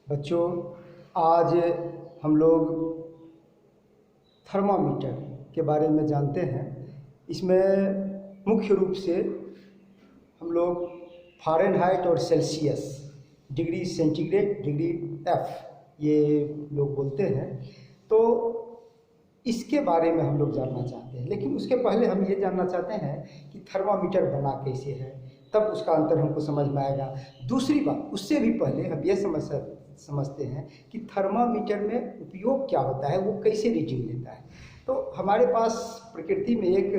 बच्चों, आज हम लोग थर्मामीटर के बारे में जानते हैं। इसमें मुख्य रूप से हम लोग फ़ारेनहाइट और Celsius, degree centigrade, degree F, ये लोग बोलते हैं। तो इसके बारे में हम लोग जानना चाहते हैं, लेकिन उसके पहले हम ये जानना चाहते हैं कि थर्मामीटर बना कैसे है, तब उसका अंतर हमको समझ में आएगा। दूसरी बात, उससे भी पहले हम ये समझते हैं कि थर्मामीटर में उपयोग क्या होता है, वो कैसे रीडिंग लेता है। तो हमारे पास प्रकृति में एक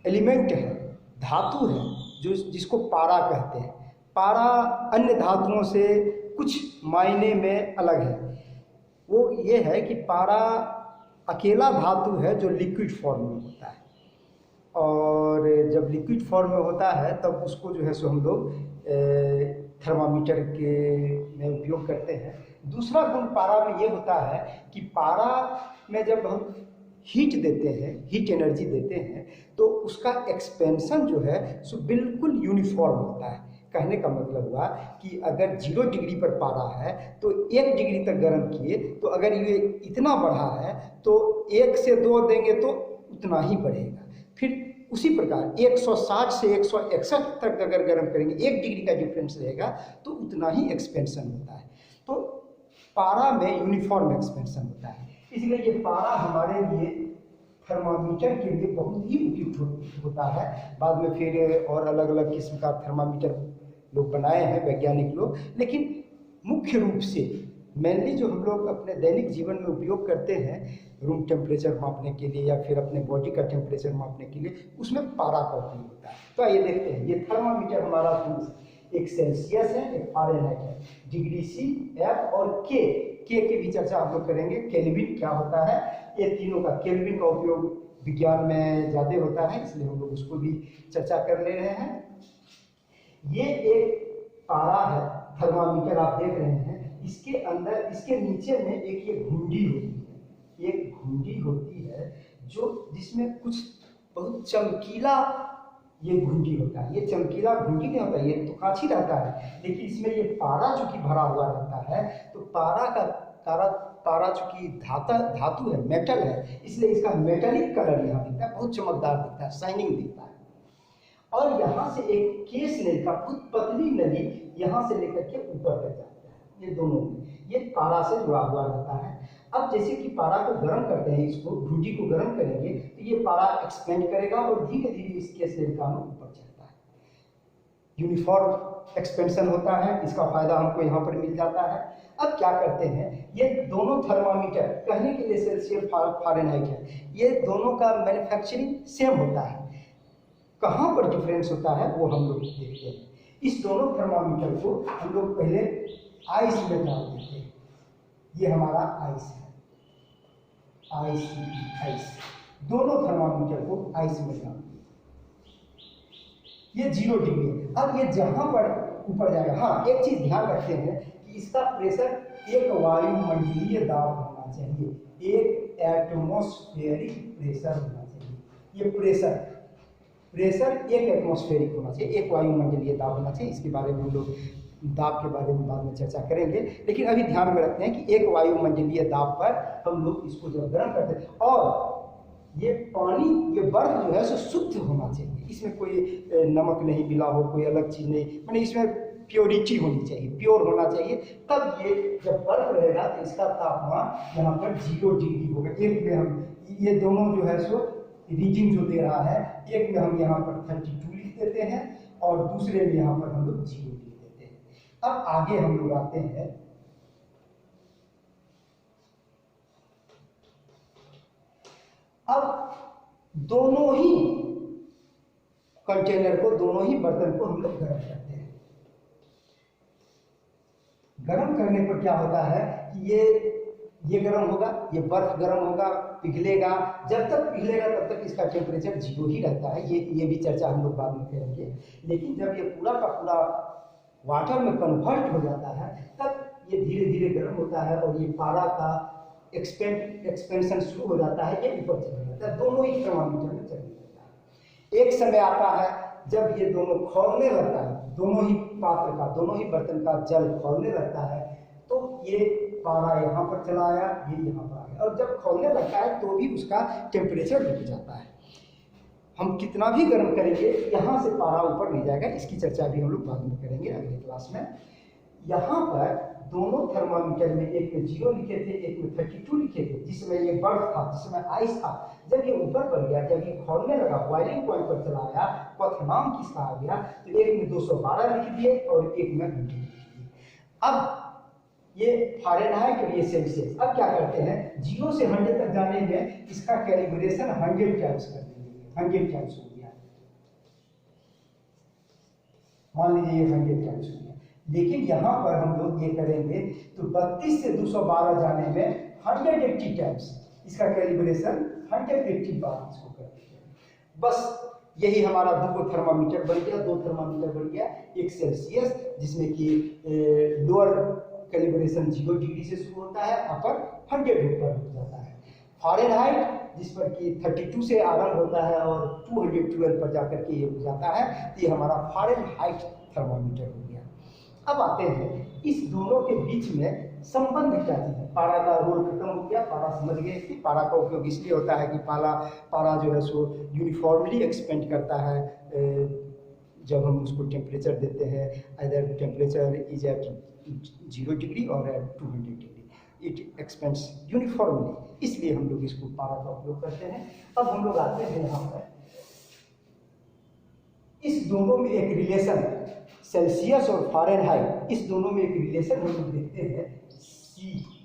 एलिमेंट है, धातु है, जिसको पारा कहते हैं। पारा अन्य धातुओं से कुछ मायने में अलग है। वो ये है कि पारा अकेला धातु है जो लिक्विड फॉर्म में होता है, और जब लिक्विड फॉर्म में होता है तब उसको जो है सो हम लोग थर्मामीटर के में उपयोग करते हैं। दूसरा गुण पारा में ये होता है कि पारा में जब हम हीट देते हैं, हीट एनर्जी देते हैं, तो उसका एक्सपेंशन जो है सो बिल्कुल यूनिफॉर्म होता है। कहने का मतलब हुआ कि अगर 0 डिग्री पर पारा है तो 1 डिग्री तक गर्म किए, तो अगर ये इतना बढ़ा है तो 1 से 2 देंगे तो उतना ही बढ़ेगा। फिर उसी प्रकार 160 से 161 तक अगर गर्म करेंगे, 1 डिग्री का डिफरेंस रहेगा तो उतना ही एक्सपेंशन होता है। तो पारा में यूनिफॉर्म एक्सपेंशन होता है, इसलिए ये पारा हमारे लिए थर्मामीटर के लिए बहुत ही उपयुक्त होता है। बाद में फिर और अलग अलग किस्म का थर्मामीटर लोग बनाए हैं, वैज्ञानिक लोग, लेकिन मुख्य रूप से मेनली जो हम लोग अपने दैनिक जीवन में उपयोग करते हैं रूम टेम्परेचर मापने के लिए या फिर अपने बॉडी का टेम्परेचर मापने के लिए, उसमें पारा का उपयोग होता है। तो आइए देखते हैं। ये थर्मामीटर हमारा एक सेल्सियस है, एक फ़ारेनहाइट है, डिग्री सी, एफ और के की भी चर्चा हम लोग करेंगे। केल्विन क्या होता है, ये तीनों का, केल्विन का उपयोग विज्ञान में ज़्यादा होता है, इसलिए हम लोग उसको भी चर्चा कर ले रहे हैं। ये एक पारा है, थर्मामीटर आप देख रहे हैं। इसके अंदर, इसके नीचे में एक ये घुंडी होती है, एक घुंडी होती है जिसमें कुछ बहुत चमकीला ये घुंडी होता है। ये चमकीला घुंडी नहीं होता, ये तो कांच ही रहता है, लेकिन इसमें ये पारा चूंकि भरा हुआ रहता है, तो पारा चूंकि धातु है, मेटल है, इसलिए इसका मेटेलिक कलर यहाँ दिखता है, बहुत चमकदार दिखता है, शाइनिंग दिखता है। और यहाँ से एक केस नली का बहुत पतली नली यहाँ से लेकर के ऊपर तक जाता है। ये दोनों में ये पारा से जुड़ा हुआ रहता है। अब जैसे कि पारा को गर्म करते हैं, इसको घुंडी को गर्म करेंगे तो ये पारा एक्सपेंड करेगा और धीरे धीरे इस केस नली का ऊपर चढ़ता है। यूनिफॉर्म एक्सपेंशन होता है, इसका फायदा हमको यहाँ पर मिल जाता है। अब क्या करते हैं, ये दोनों थर्मामीटर, कहने के लिए सेल्सियस फ़ारेनहाइट है, ये दोनों का मैन्युफैक्चरिंग सेम होता है। कहाँ पर डिफरेंस होता है वो हम लोग देखते हैं। इस दोनों थर्मामीटर को हम लोग पहले आइस में डाल देते हैं। ये हमारा आइस है, आइस। दोनों थर्मामीटर को आइस में डाल देते। ये 0 डिग्री है। अब ये जहाँ पर ऊपर जाएगा, हाँ एक चीज ध्यान रखते हैं कि इसका प्रेशर एक वायुमंडलीय दाब होना चाहिए, एक एटमॉस्फेरिक प्रेशर होना चाहिए। ये प्रेशर एक एटमॉस्फेरिक होना चाहिए, एक वायुमंडलीय दाब होना चाहिए। इसके बारे में हम लोग दाब के बारे में बाद में चर्चा करेंगे, लेकिन अभी ध्यान में रखते हैं कि एक वायुमंडलीय दाब पर हम लोग इसको जब गर्म करते हैं, और ये पानी, ये बर्फ जो है सो शुद्ध होना चाहिए, इसमें कोई नमक नहीं मिला हो, कोई अलग चीज़ नहीं, मैंने इसमें प्योरिटी होनी चाहिए, प्योर होना चाहिए। तब ये जब बर्फ रहेगा तो इसका तापमान यहाँ पर 0 डिग्री होगा। एक में हम ये दोनों जो है सो रीडिंग जो दे रहा है, एक में हम यहाँ पर 32 लिख देते हैं और दूसरे में यहाँ पर हम लोग 0 लिख देते हैं। अब आगे हम लोग आते हैं, अब दोनों ही कंटेनर को, दोनों ही बर्तन को हम लोग गर्म करते हैं। गर्म करने पर क्या होता है कि ये गर्म होगा, ये बर्फ गर्म होगा, पिघलेगा। जब तक पिघलेगा तब तक इसका टेम्परेचर 0 ही रहता है। ये भी चर्चा हम लोग बाद में करेंगे। लेकिन जब ये पूरा का पूरा वाटर में कन्वर्ट हो जाता है, तब ये धीरे धीरे गर्म होता है और ये पारा का एक्सपेंशन शुरू हो जाता है, ये ऊपर चला जाता है। दोनों ही थर्मामीटर में चलने लगता है। एक समय आता है जब ये दोनों खौलने लगता है, दोनों ही पात्र का, दोनों ही बर्तन का जल खौलने लगता है, तो ये पारा यहाँ पर चला आया, ये यहाँ पर आ गया। और जब खौलने लगता है तो भी उसका टेम्परेचर रुक जाता है। हम कितना भी गर्म करेंगे यहाँ से पारा ऊपर नहीं जाएगा। इसकी चर्चा भी हम लोग बाद में करेंगे अगले क्लास में। यहाँ पर दोनों थर्मामीटर में एक में 0 लिखे थे, एक में 32 लिखे थे, जिसमें ये बर्फ था, जिसमें आइस था। जब ये ऊपर बढ़ गया, जब ये खौलने लगा, बॉइलिंग पॉइंट पर चला आया, क्वथनांक किसका आ गया, तो एक में 212 लिख दिए और एक में 100 लिख दिए। अब ये फ़ारेनहाइट और ये सेल्सियस। अब क्या करते हैं, 0 से 100 तक जाने में इसका कैलिब्रेशन 100 टाइम्स कर देंगे। 100 टाइम्स हो गया, मान लीजिए ये 100 टाइम्स हो गया। लेकिन यहाँ पर हम लोग ये करेंगे तो 32 से 212 जाने में 180 टाइम्स इसका कैलिब्रेशन 180 बार इसको कर देंगे। बस यही हमारा दो थर्मामीटर बन गया, 2 थर्मामीटर बन गया। एक सेल्सियस जिसमें कि लोअर कैलिब्रेशन 0 डिग्री से शुरू होता है, अपर 100 ऊपर हो जाता है। फ़ारेनहाइट जिस पर कि 32 से आरंभ होता है और 212 पर जाकर के ये हो जाता है, तो ये हमारा फ़ारेनहाइट थर्मामीटर हो गया। अब आते हैं इस दोनों के बीच में संबंध क्या चीज़ है। पारा का रोल खत्म हो गया, पारा समझ गए कि पारा का उपयोग इसलिए होता है कि पारा जो है सो यूनिफॉर्मली एक्सपेंड करता है। जब हम उसको टेम्परेचर देते हैं, इधर टेम्परेचर इज एट 0 डिग्री और at 200 degree, it expands uniformly, इसलिए हम लोग इसको पारा का उपयोग करते हैं। अब हम लोग आते हैं यहाँ पर, इस दोनों में एक रिलेशन, सेल्सियस और फ़ारेनहाइट, इस दोनों में एक रिलेशन हम लोग देखते हैं।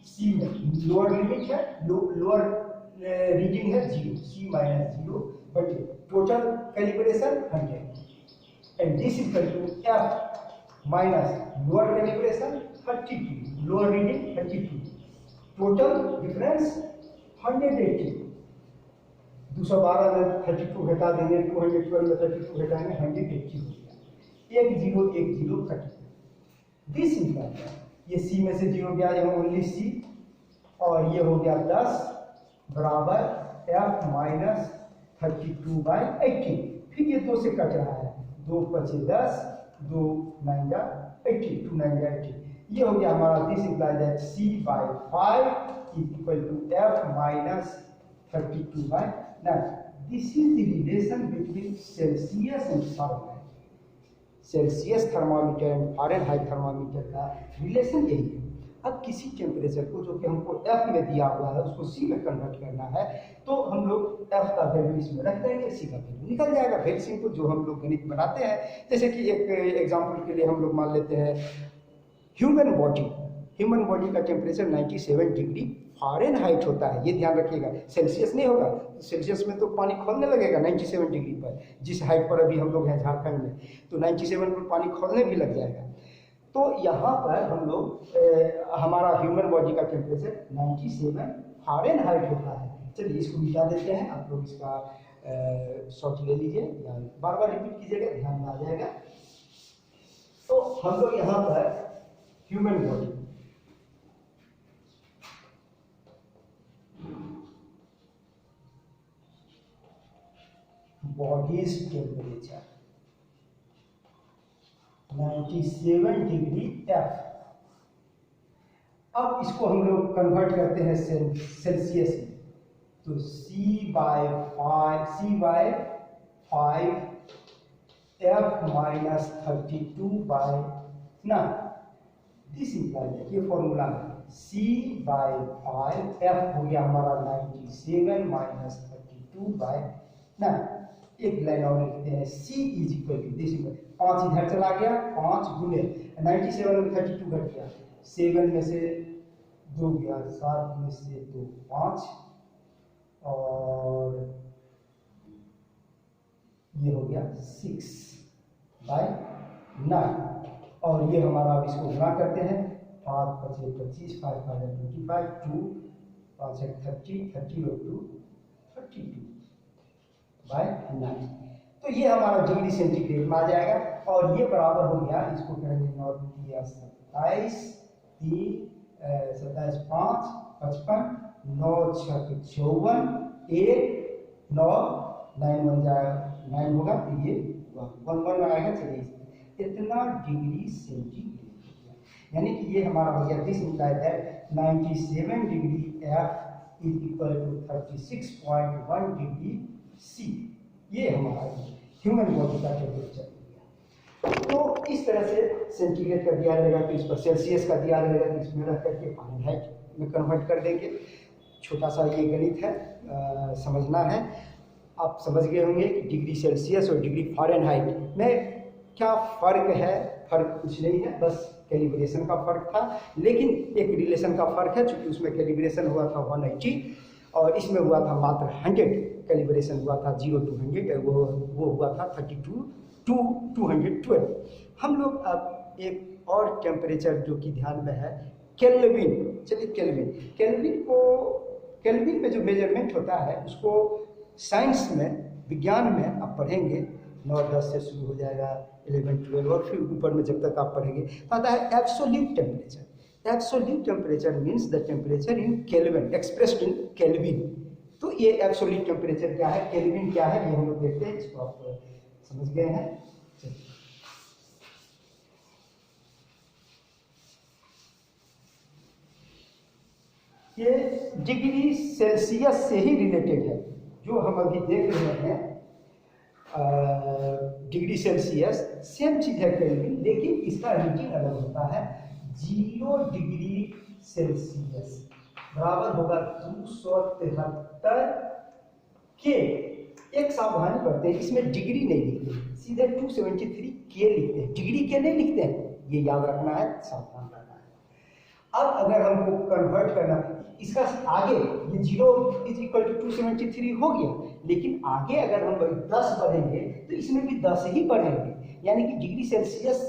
सी में लोअर लिमिट है, लोअर रीडिंग है 0, C minus 0, but total calibration 100 and this is equal to F minus lower calibration 32, lower reading 32, total difference 180। 212 में 32 घटा देंगे, 212 में 32 घटाएंगे, 180 हो गया। 1 0 1 0 कट गया। दिस इंपॉर्टेंट, ये C में से 0 गया, यहाँ ओनली C, और ये हो गया 10 बराबर F माइनस 32/80। फिर ये 2 से कट रहा है, 2 5 10, 2 9 जा 80, 2 9 जा 80। ये हो गया हमारा, this implies that C/5 is equal to F minus 32/9। This is the relation between Celsius and Fahrenheit. Celsius thermometer and Fahrenheit thermometer का रिलेशन यही है। अब किसी टेम्परेचर को जो कि हमको F में दिया हुआ है उसको C में कन्वर्ट करना है, तो हम लोग F का वैल्यू इसमें रख देंगे, C का वैल्यू निकल जाएगा। वेरी सिंपल, जो हम लोग गणित बनाते हैं। जैसे कि एक एग्जांपल के लिए हम लोग मान लेते हैं ह्यूमन बॉडी का टेम्परेचर 97 डिग्री फ़ारेनहाइट होता है, ये ध्यान रखिएगा। सेल्सियस नहीं होगा, सेल्सियस में तो पानी खौलने लगेगा 97 डिग्री पर, जिस हाइट पर अभी हम लोग हैं झारखंड में, तो 97 पर पानी खौलने भी लग जाएगा। तो यहाँ पर हम लोग हमारा ह्यूमन बॉडी का टेम्परेचर 97 फ़ारेनहाइट होता है। चलिए इसको मिटा देते हैं, आप लोग इसका शॉर्ट ले लीजिए या बार बार रिपीट कीजिएगा, ध्यान में आ जाएगा। तो हम लोग यहाँ पर human bodies temperature 97 degree F। अब इसको हम लोग कन्वर्ट करते हैं सेल्सियस में, तो C/5 F minus 32/9। This implies, ये फॉर्मूला है, C/5 F हो गया हमारा 97 माइनस 32/9। एक लाइन और लिखते हैं, C is equal to this, 5 इधर चला गया, 5 गुने 97 में 32 घट गया, 7 में से 2 गया, 7 में से 2 5, और ये हो गया 6/9। और ये हमारा, अब इसको गुणा करते हैं, 5 5 25, 5 5 25, 2 5 30, 30 और 2 32/9। तो ये हमारा डिग्री सेंटीग्रेड में आ जाएगा। और ये बराबर हो गया, इसको करेंगे 9 किया 27, 3 27 5 55, 9 6 54, 1 9 9 बन जाएगा 9 होगा तो ये 1 आएगा। चलिए इतना डिग्री सेंटीग्रेड हो गया, यानी कि ये हमारा हो गया, this implies that 97 degree F is equal to 36.1 degree C. ये हमारा ह्यूमन बॉडी का टेम्परेचर हो गया। तो इस तरह से सेंटीग्रेड का दिया रहेगा, तो इस पर सेल्सियस का दिया रहेगा, तो इसमें रख करके फ़ारेनहाइट में कन्वर्ट कर देंगे। छोटा सा ये गणित है, समझना है। आप समझ गए होंगे कि डिग्री सेल्सियस और डिग्री फ़ारेनहाइट में क्या फ़र्क है। फ़र्क कुछ नहीं है, बस कैलिब्रेशन का फ़र्क था, लेकिन एक रिलेशन का फ़र्क है, चूँकि उसमें कैलिब्रेशन हुआ था 180 और इसमें हुआ था मात्र 100। कैलिब्रेशन हुआ था 0 to 100, वो हुआ था 32 to 212। हम लोग अब एक और टेम्परेचर जो कि ध्यान में है, केल्विन। चलिए केल्विन में जो मेजरमेंट होता है उसको साइंस में, विज्ञान में आप पढ़ेंगे, 9-10 से शुरू हो जाएगा, 11-12 और फिर ऊपर में जब तक आप पढ़ेंगे तो आता है absolute temperature. Absolute temperature means the temperature in kelvin expressed in kelvin. तो ये एब्सोल्यूट टेम्परेचर क्या है, केल्विन क्या है, ये हम लोग देखते हैं। इसको आप समझ गए हैं। ये डिग्री सेल्सियस से ही रिलेटेड है, जो हम अभी देख रहे हैं। डिग्री सेल्सियस सेम चीज़ है केल्विन, लेकिन इसका रीडिंग अलग होता है। 0 डिग्री सेल्सियस बराबर होगा 273 के। एक सावधानी बरतें, इसमें डिग्री नहीं लिखते, सीधे 273 के लिखते हैं, डिग्री के नहीं लिखते हैं। ये याद रखना है, सावधान रहना है। अब अगर हमको कन्वर्ट करना, इसका आगे ये 0 इज इक्वल टू 273 हो गया, लेकिन आगे अगर हम 10 बढ़ेंगे तो इसमें भी 10 ही बढ़ेंगे, यानी कि डिग्री सेल्सियस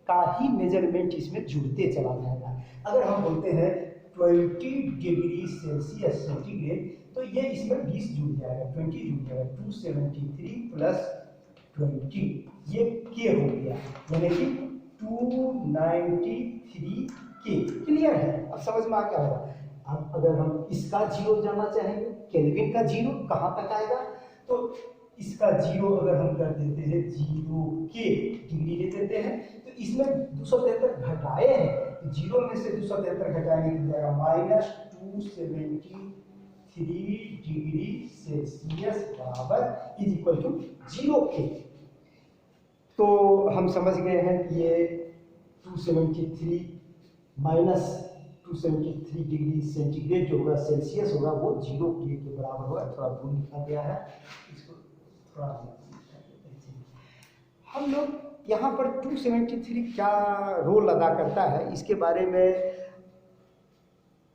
का ही मेजरमेंट इसमें जुड़ते चला जाएगा। अगर हम बोलते हैं 20 डिग्री सेल्सियस सेंटीग्रेड, तो ये इसमें 20 जुड़ जाएगा, 20 जुड़ जाएगा, 273 प्लस 20, ये के हो गया, यानी कि 293 के। क्लियर है? अब समझ में आ क्या होगा। अब अगर हम इसका 0 जानना चाहेंगे, केल्विन का 0 कहाँ तक आएगा, तो इसका 0 अगर हम कर देते हैं 0 के डिग्री ले देते हैं, तो इसमें 273 घटाए हैं, तो 0 में से 273 घटाएंगे तो जाएगा -273 डिग्री सेल्सियस बराबर इज इक्वल टू 0 के। तो हम समझ गए हैं कि ये 273 माइनस 273 डिग्री सेंटीग्रेड जो होगा, सेल्सियस होगा, वो 0 के बराबर होगा। थोड़ा दूर लिखा गया है, इसको थोड़ा हम लोग यहाँ पर 273 क्या रोल अदा करता है, इसके बारे में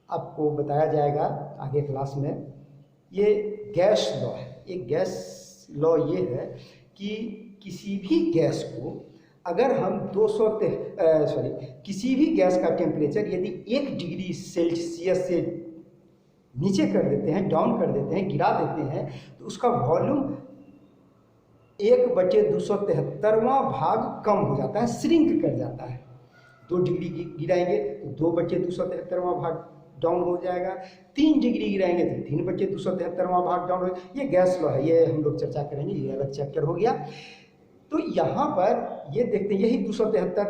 आपको बताया जाएगा आगे क्लास में। ये गैस लॉ है। एक गैस लॉ ये है कि किसी भी गैस को अगर हम किसी भी गैस का टेम्परेचर यदि 1 डिग्री सेल्सियस से नीचे कर देते हैं, डाउन कर देते हैं, गिरा देते हैं, तो उसका वॉल्यूम 1/273वां भाग कम हो जाता है, श्रिंक कर जाता है। 2 डिग्री गिराएंगे तो 2/273वां भाग डाउन हो जाएगा, 3 डिग्री गिराएंगे तो 3/273वां भाग डाउन हो जाएगा। ये गैस लॉ है, ये हम लोग चर्चा करेंगे, ये अलग चैप्टर हो गया। तो यहाँ पर ये देखते हैं, यही 273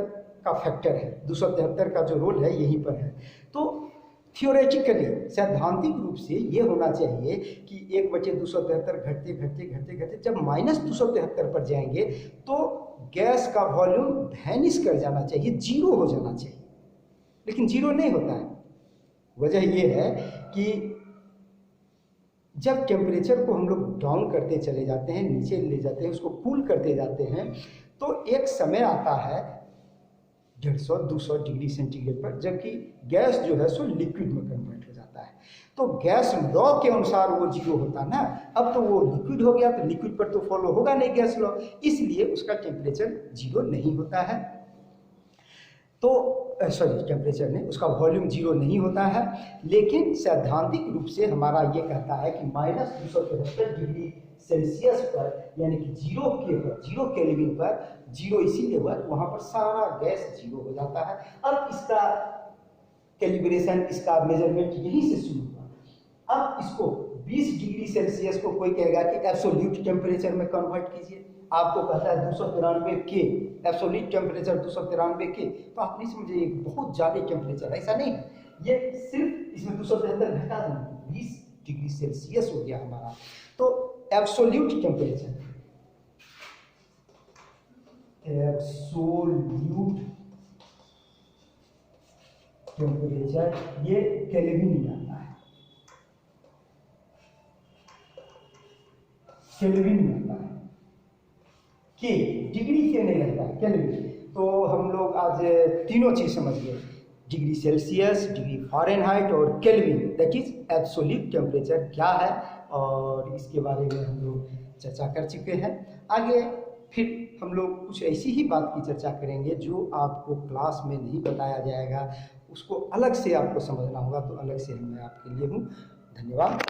का फैक्टर है, 273 का जो रोल है यहीं पर है। तो थियोरेटिकली, सैद्धांतिक रूप से ये होना चाहिए कि 1/273 घटते घटते घटते घटते जब -273 पर जाएंगे तो गैस का वॉल्यूम वैनिश कर जाना चाहिए, 0 हो जाना चाहिए, लेकिन 0 नहीं होता है। वजह ये है कि जब टेम्परेचर को हम लोग डाउन करते चले जाते हैं, नीचे ले जाते हैं, उसको कूल करते जाते हैं, तो एक समय आता है 150-200 डिग्री सेंटीग्रेड पर, जबकि गैस जो है सो लिक्विड में कन्वर्ट हो जाता है। तो गैस लॉ के अनुसार वो 0 होता है ना। अब तो वो लिक्विड हो गया, तो लिक्विड पर तो फॉलो होगा नहीं गैस लॉ, इसलिए उसका टेम्परेचर 0 नहीं होता है। तो टेम्परेचर नहीं, उसका वॉल्यूम 0 नहीं होता है। लेकिन सैद्धांतिक रूप से हमारा ये कहता है कि -273 डिग्री सेल्सियस पर, यानी कि 0 केल्विन पर, 0 इसीलिए हुआ वहाँ पर सारा गैस 0 हो जाता है। अब इसका कैलिब्रेशन, इसका मेजरमेंट यहीं से शुरू हुआ। अब इसको 20 डिग्री सेल्सियस को कोई कहेगा कि एब्सोल्यूट टेम्परेचर में कन्वर्ट कीजिए, आपको कहता है 293 के, एब्सोल्यूट टेम्परेचर 293 के, तो आप नहीं समझे बहुत ज़्यादा टेम्परेचर, ऐसा नहीं है, ये सिर्फ इसमें 273 घटा देंगे, 20 डिग्री सेल्सियस हो गया हमारा। तो एब्सोल्यूट टेम्परेचर, एब्सोल्यूट टेम्परेचर ये केल्विन में आता है, केल्विन में आता है, के डिग्री के नहीं रहता है, केल्विन। तो हम लोग आज तीनों चीज समझ गए, डिग्री सेल्सियस, डिग्री फ़ारेनहाइट और kelvin, that is absolute temperature क्या है, और इसके बारे में हम लोग चर्चा कर चुके हैं। आगे फिर हम लोग कुछ ऐसी ही बात की चर्चा करेंगे जो आपको क्लास में नहीं बताया जाएगा, उसको अलग से आपको समझना होगा, तो अलग से मैं आपके लिए हूँ। धन्यवाद।